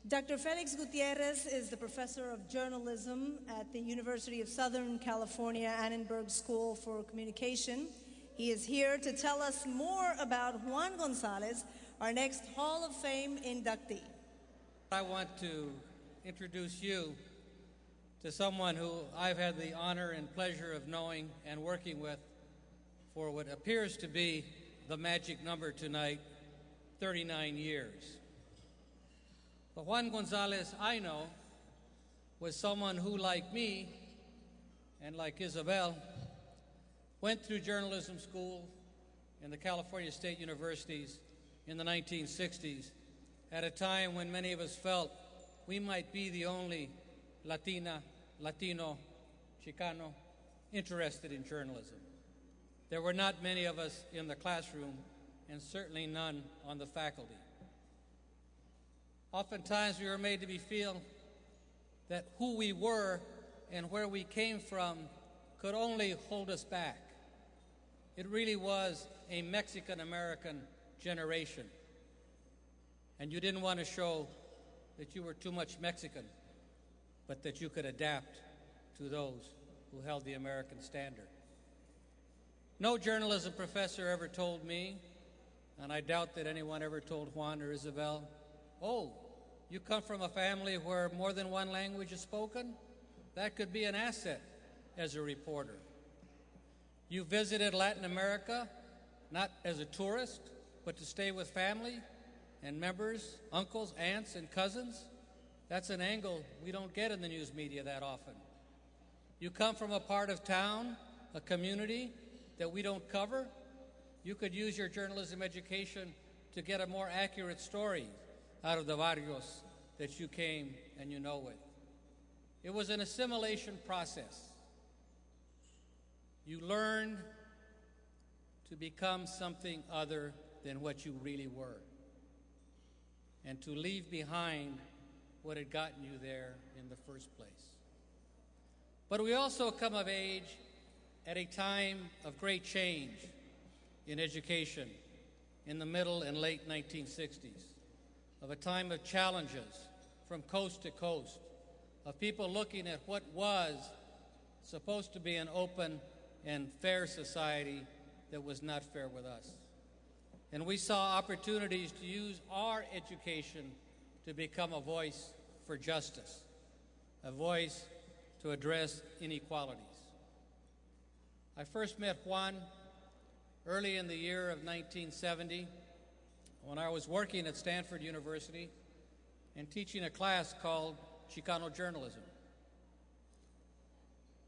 Dr. Felix Gutierrez is the professor of journalism at the University of Southern California Annenberg School for Communication. He is here to tell us more about Juan Gonzales, our next Hall of Fame inductee. I want to introduce you to someone who I've had the honor and pleasure of knowing and working with for what appears to be the magic number tonight, 39 years. The Juan Gonzales I know was someone who, like me and like Isabel, went through journalism school in the California State Universities in the 1960s at a time when many of us felt we might be the only Latina, Latino, Chicano interested in journalism. There were not many of us in the classroom and certainly none on the faculty. Oftentimes we were made to feel that who we were and where we came from could only hold us back. It really was a Mexican-American generation, and you didn't want to show that you were too much Mexican, but that you could adapt to those who held the American standard. No journalism professor ever told me, and I doubt that anyone ever told Juan or Isabel, "Oh, you come from a family where more than one language is spoken? That could be an asset as a reporter. You visited Latin America, not as a tourist, but to stay with family and members, uncles, aunts, and cousins? That's an angle we don't get in the news media that often. You come from a part of town, a community that we don't cover? You could use your journalism education to get a more accurate story out of the barrios that you came and you know with." It was an assimilation process. You learned to become something other than what you really were, and to leave behind what had gotten you there in the first place. But we also come of age at a time of great change in education in the middle and late 1960s, of a time of challenges from coast to coast, of people looking at what was supposed to be an open and fair society that was not fair with us. And we saw opportunities to use our education to become a voice for justice, a voice to address inequalities. I first met Juan early in the year of 1970 when I was working at Stanford University and teaching a class called Chicano Journalism.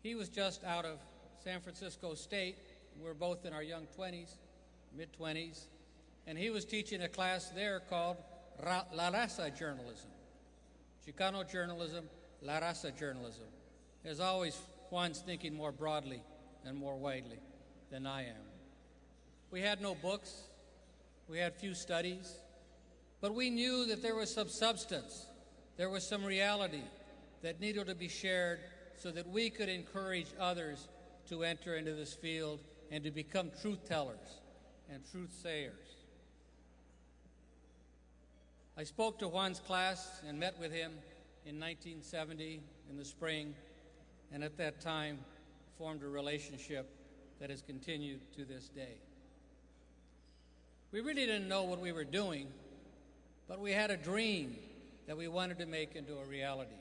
He was just out of San Francisco State. We were both in our young 20s, mid-20s, and he was teaching a class there called La Raza Journalism. Chicano Journalism, La Raza Journalism. As always, Juan's thinking more broadly and more widely than I am. We had no books. We had few studies, but we knew that there was some substance, there was some reality that needed to be shared so that we could encourage others to enter into this field and to become truth tellers and truth sayers. I spoke to Juan's class and met with him in 1970 in the spring, and at that time formed a relationship that has continued to this day. We really didn't know what we were doing, but we had a dream that we wanted to make into a reality.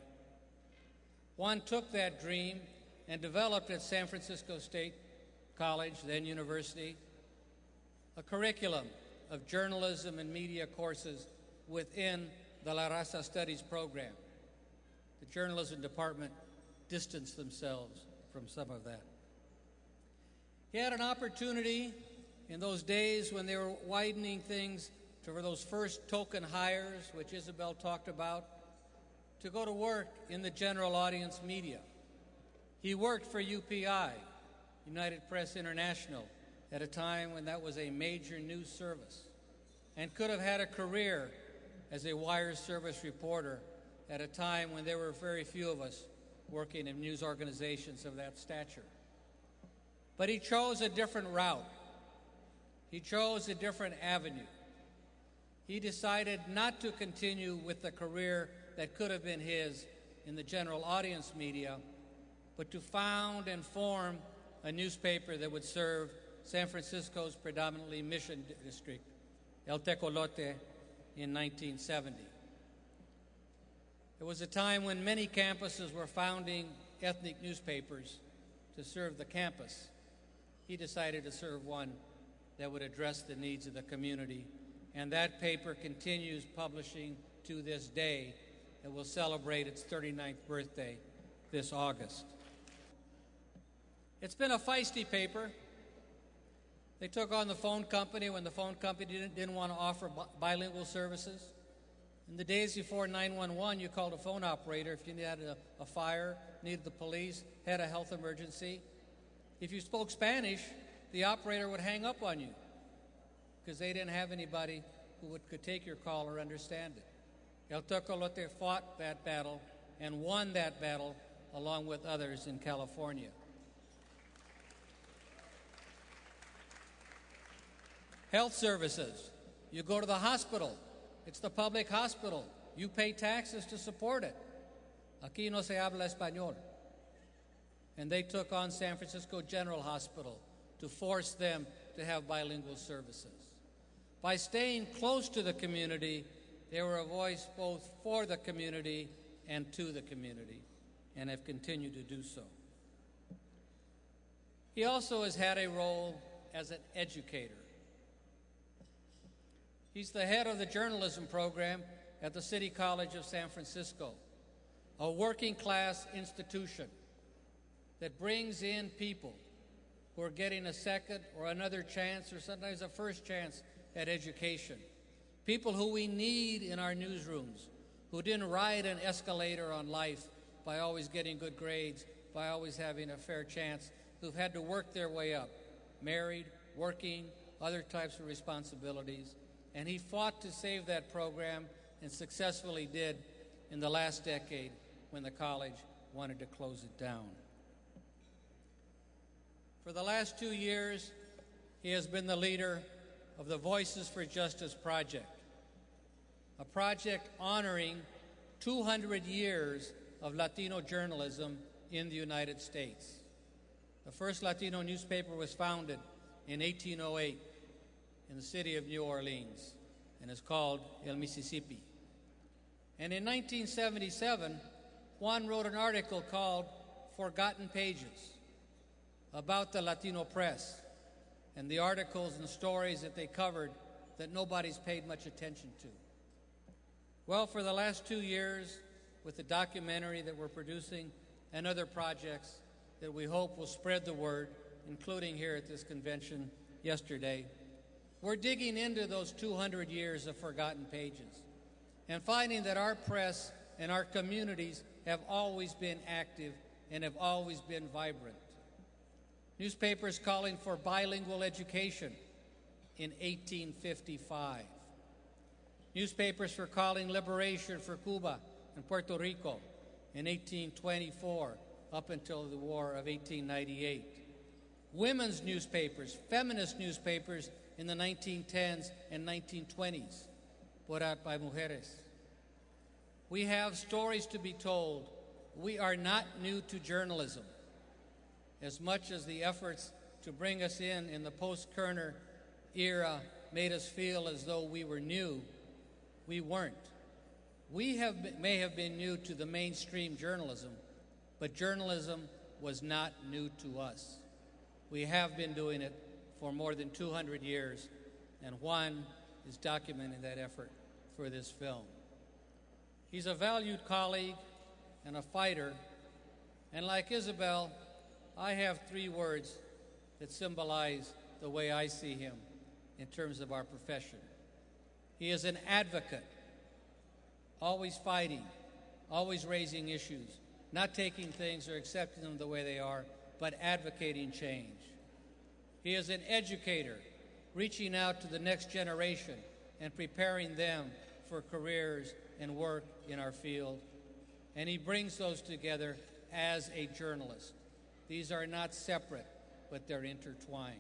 Juan took that dream and developed at San Francisco State College, then University, a curriculum of journalism and media courses within the La Raza Studies program. The journalism department distanced themselves from some of that. He had an opportunity in those days when they were widening things for those first token hires, which Isabel talked about, to go to work in the general audience media. He worked for UPI, United Press International, at a time when that was a major news service, and could have had a career as a wire service reporter at a time when there were very few of us working in news organizations of that stature. But he chose a different route. He chose a different avenue. he decided not to continue with the career that could have been his in the general audience media, but to found and form a newspaper that would serve San Francisco's predominantly mission district, El Tecolote, in 1970. It was a time when many campuses were founding ethnic newspapers to serve the campus. He decided to serve one that would address the needs of the community, and that paper continues publishing to this day. It will celebrate its 39th birthday this August. It's been a feisty paper. They took on the phone company when the phone company didn't want to offer bilingual services. In the days before 911, you called a phone operator if you had a fire, needed the police, had a health emergency. If you spoke Spanish, the operator would hang up on you because they didn't have anybody who could take your call or understand it. El Tecolote fought that battle and won that battle along with others in California. Health services. You go to the hospital. It's the public hospital. You pay taxes to support it. Aquí no se habla español. And they took on San Francisco General Hospital to force them to have bilingual services. By staying close to the community, they were a voice both for the community and to the community, and have continued to do so. He also has had a role as an educator. He's the head of the journalism program at the City College of San Francisco, a working-class institution that brings in people who are getting a second or another chance or sometimes a first chance at education. People who we need in our newsrooms, who didn't ride an escalator on life by always getting good grades, by always having a fair chance, who've had to work their way up, married, working, other types of responsibilities. And he fought to save that program and successfully did in the last decade when the college wanted to close it down. For the last 2 years, he has been the leader of the Voices for Justice Project, a project honoring 200 years of Latino journalism in the United States. The first Latino newspaper was founded in 1808 in the city of New Orleans and is called El Mississippi. And in 1977, Juan wrote an article called Forgotten Pages about the Latino press and the articles and stories that they covered that nobody's paid much attention to. Well, for the last 2 years, with the documentary that we're producing and other projects that we hope will spread the word, including here at this convention yesterday, we're digging into those 200 years of forgotten pages and finding that our press and our communities have always been active and have always been vibrant. Newspapers calling for bilingual education in 1855. Newspapers for calling liberation for Cuba and Puerto Rico in 1824 up until the War of 1898. Women's newspapers, feminist newspapers in the 1910s and 1920s, put out by mujeres. We have stories to be told. We are not new to journalism. As much as the efforts to bring us in the post-Kerner era made us feel as though we were new, we weren't. We may have been new to the mainstream journalism, but journalism was not new to us. We have been doing it for more than 200 years, and Juan is documenting that effort for this film. He's a valued colleague and a fighter, and like Isabel, I have 3 words that symbolize the way I see him in terms of our profession. He is an advocate, always fighting, always raising issues, not taking things or accepting them the way they are, but advocating change. He is an educator, reaching out to the next generation and preparing them for careers and work in our field. And he brings those together as a journalist. These are not separate, but they're intertwined.